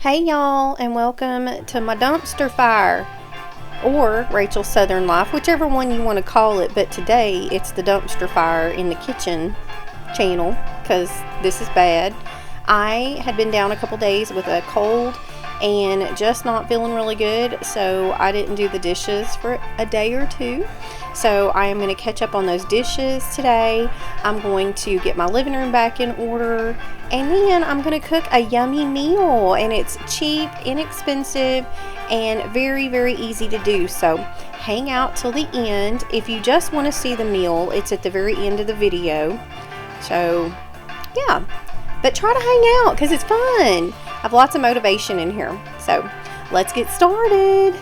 Hey y'all, and welcome to my dumpster fire, or Rachel's Southern Life, whichever one you want to call it. But today it's the dumpster fire in the kitchen channel because this is bad. I had been down a couple days with a cold and just not feeling really good, so I didn't do the dishes for a day or two. So I am going to catch up on those dishes today. I'm going to get my living room back in order, and then I'm going to cook a yummy meal, and it's cheap, inexpensive, and very, very easy to do. So hang out till the end. If you just want to see the meal, it's at the very end of the video. So yeah, but try to hang out because it's fun. I have lots of motivation in here. So let's get started.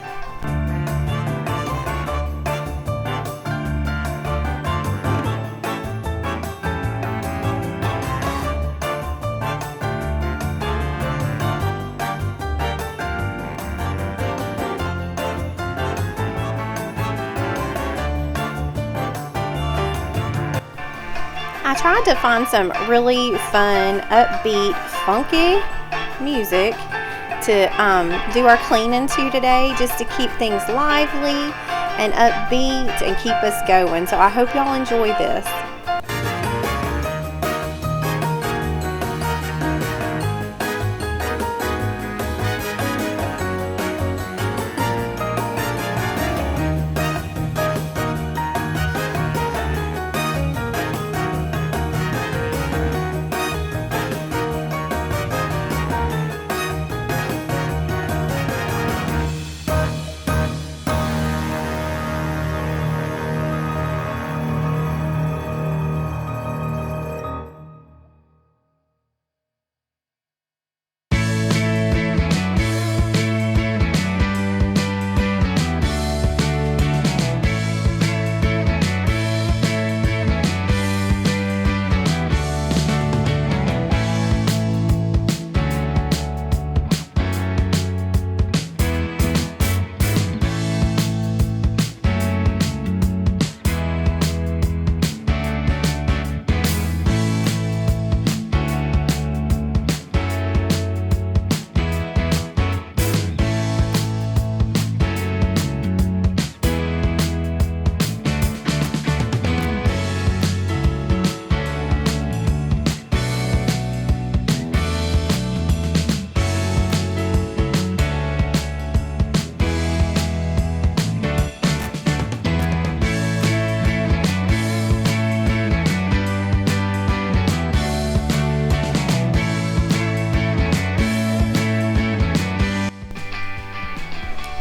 I tried to find some really fun, upbeat, funky music to do our cleaning to today, just to keep things lively and upbeat and keep us going. So I hope y'all enjoy this.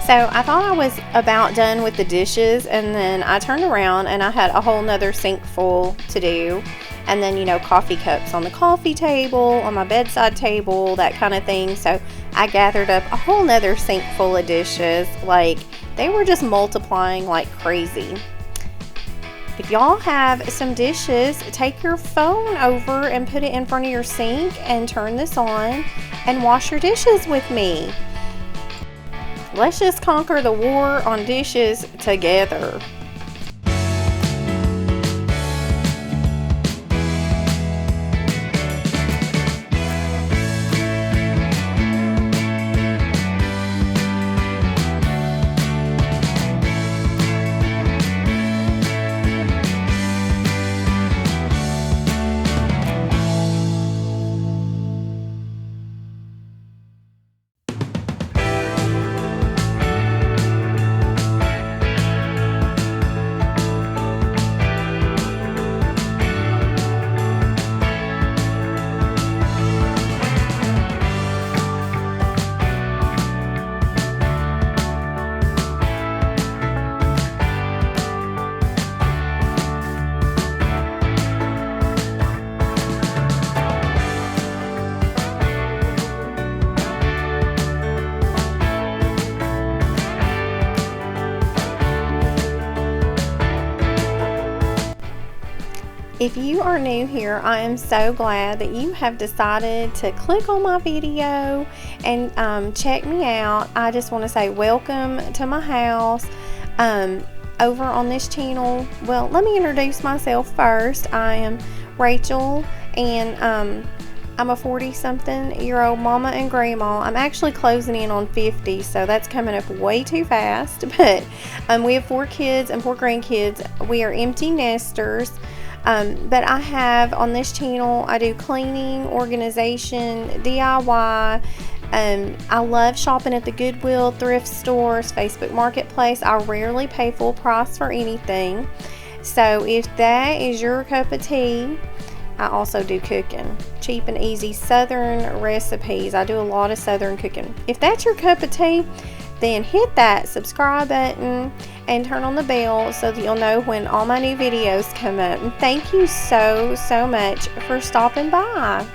So I thought I was about done with the dishes, and then I turned around and I had a whole nother sink full to do. And then, coffee cups on the coffee table, on my bedside table, that kind of thing. So I gathered up a whole nother sink full of dishes. Like, they were just multiplying like crazy. If y'all have some dishes, take your phone over and put it in front of your sink and turn this on and wash your dishes with me. Let's just conquer the war on dishes together. If you are new here, I am so glad that you have decided to click on my video and check me out. I just want to say welcome to my house. Over on this channel, well, let me introduce myself first. I am Rachel, and I'm a 40-something-year-old mama and grandma. I'm actually closing in on 50, so that's coming up way too fast. But we have 4 kids and 4 grandkids. We are empty nesters. But I have on this channel, I do cleaning, organization, DIY. I love shopping at the Goodwill, thrift stores, Facebook Marketplace. I rarely pay full price for anything. So if that is your cup of tea, I also do cooking. Cheap and easy Southern recipes. I do a lot of Southern cooking. If that's your cup of tea, then hit that subscribe button and turn on the bell so that you'll know when all my new videos come up. And thank you so much for stopping by.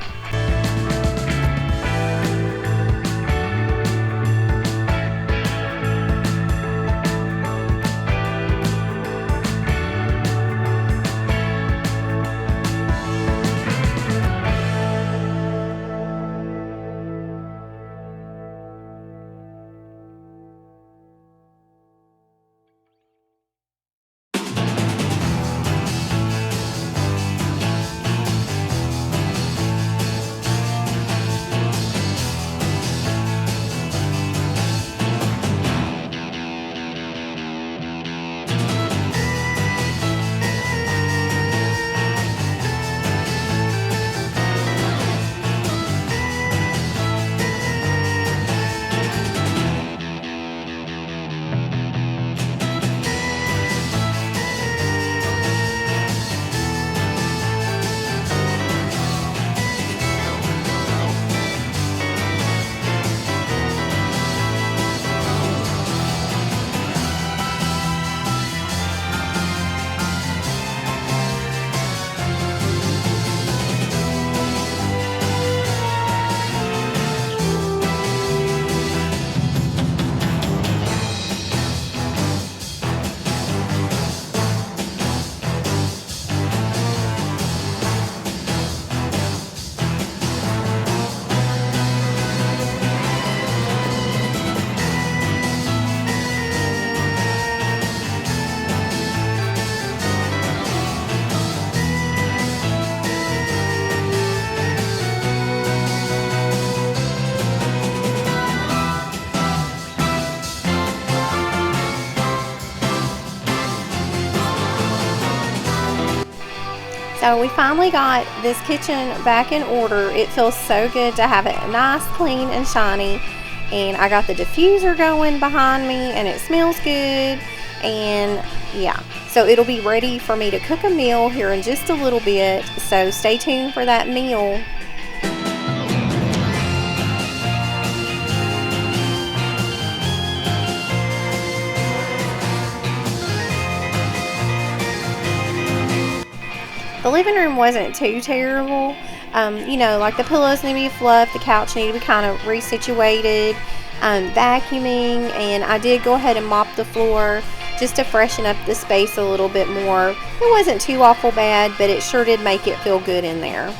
So we finally got this kitchen back in order. It feels so good to have it nice, clean, and shiny. And I got the diffuser going behind me, and it smells good. And yeah, so it'll be ready for me to cook a meal here in just a little bit. So stay tuned for that meal. The living room wasn't too terrible. You know, like the pillows need to be fluffed, the couch needed to be kind of resituated, vacuuming, and I did go ahead and mop the floor just to freshen up the space a little bit more. It wasn't too awful bad, but it sure did make it feel good in there.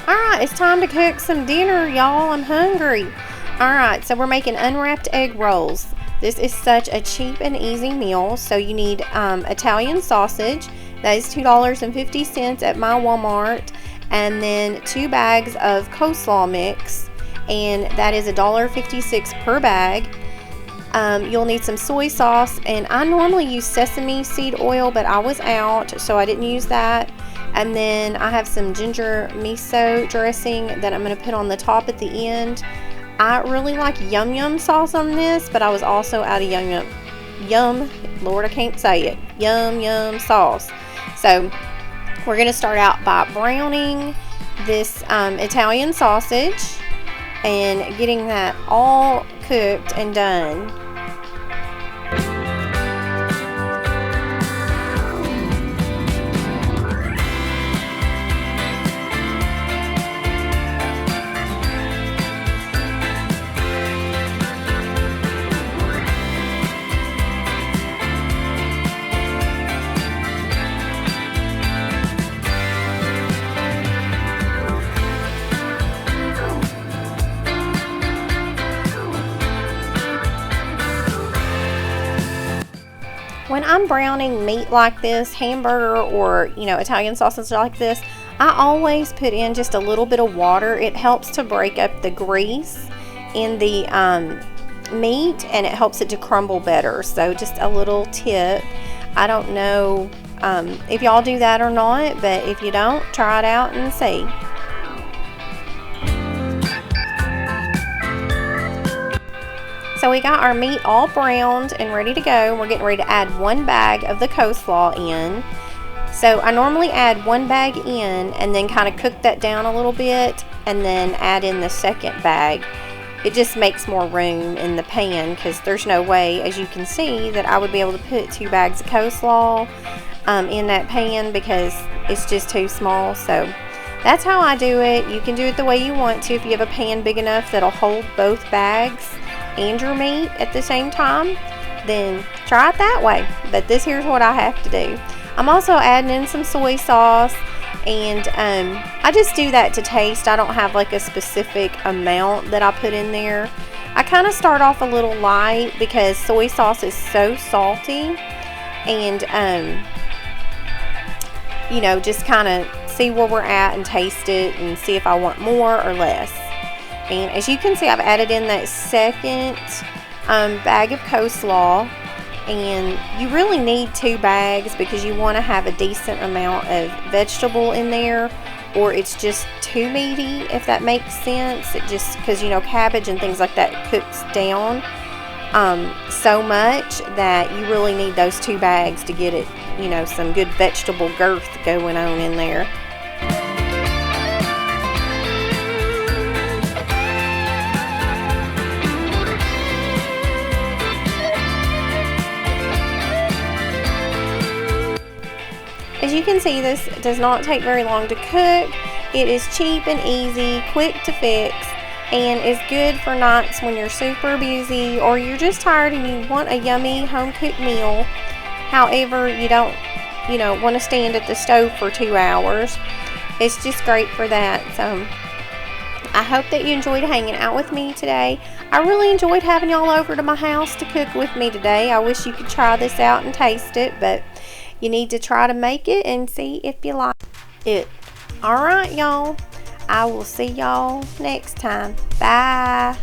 Alright, it's time to cook some dinner, y'all. I'm hungry. Alright, so we're making unwrapped egg rolls. This is such a cheap and easy meal. So you need Italian sausage, That is $2.50 at my Walmart. And then 2 bags of coleslaw mix, and that is $1.56 per bag. You'll need some soy sauce, and I normally use sesame seed oil, but I was out, so I didn't use that. And then I have some ginger miso dressing that I'm going to put on the top at the end. I really like yum yum sauce on this, but I was also out of yum, Lord, I can't say it, yum sauce. So we're going to start out by browning this Italian sausage and getting that all cooked and done. When I'm browning meat like this, hamburger or, Italian sausage like this, I always put in just a little bit of water. It helps to break up the grease in the meat, and it helps it to crumble better. So just a little tip. I don't know if y'all do that or not, but if you don't, try it out and see. So we got our meat all browned and ready to go. We're getting ready to add 1 bag of the coleslaw in. So I normally add 1 bag in and then kind of cook that down a little bit and then add in the second bag. It just makes more room in the pan, because there's no way, as you can see, that I would be able to put 2 bags of coleslaw in that pan, because it's just too small. So that's how I do it. You can do it the way you want to. If you have a pan big enough that'll hold both bags and your meat at the same time, then try it that way. But here's what I have to do. I'm also adding in some soy sauce, and I just do that to taste. I don't have like a specific amount that I put in there. I kind of start off a little light because soy sauce is so salty, and just kind of see where we're at and taste it and see if I want more or less. And as you can see, I've added in that second bag of coleslaw, and you really need 2 bags because you want to have a decent amount of vegetable in there, or it's just too meaty, if that makes sense. It just, because cabbage and things like that cooks down so much that you really need those 2 bags to get it, some good vegetable girth going on in there. As you can see, this does not take very long to cook. It is cheap and easy, quick to fix, and is good for nights when you're super busy or you're just tired and you want a yummy home-cooked meal. However, you don't, want to stand at the stove for 2 hours. It's just great for that. So I hope that you enjoyed hanging out with me today. I really enjoyed having y'all over to my house to cook with me today. I wish you could try this out and taste it, but you need to try to make it and see if you like it. Alright, y'all. I will see y'all next time. Bye.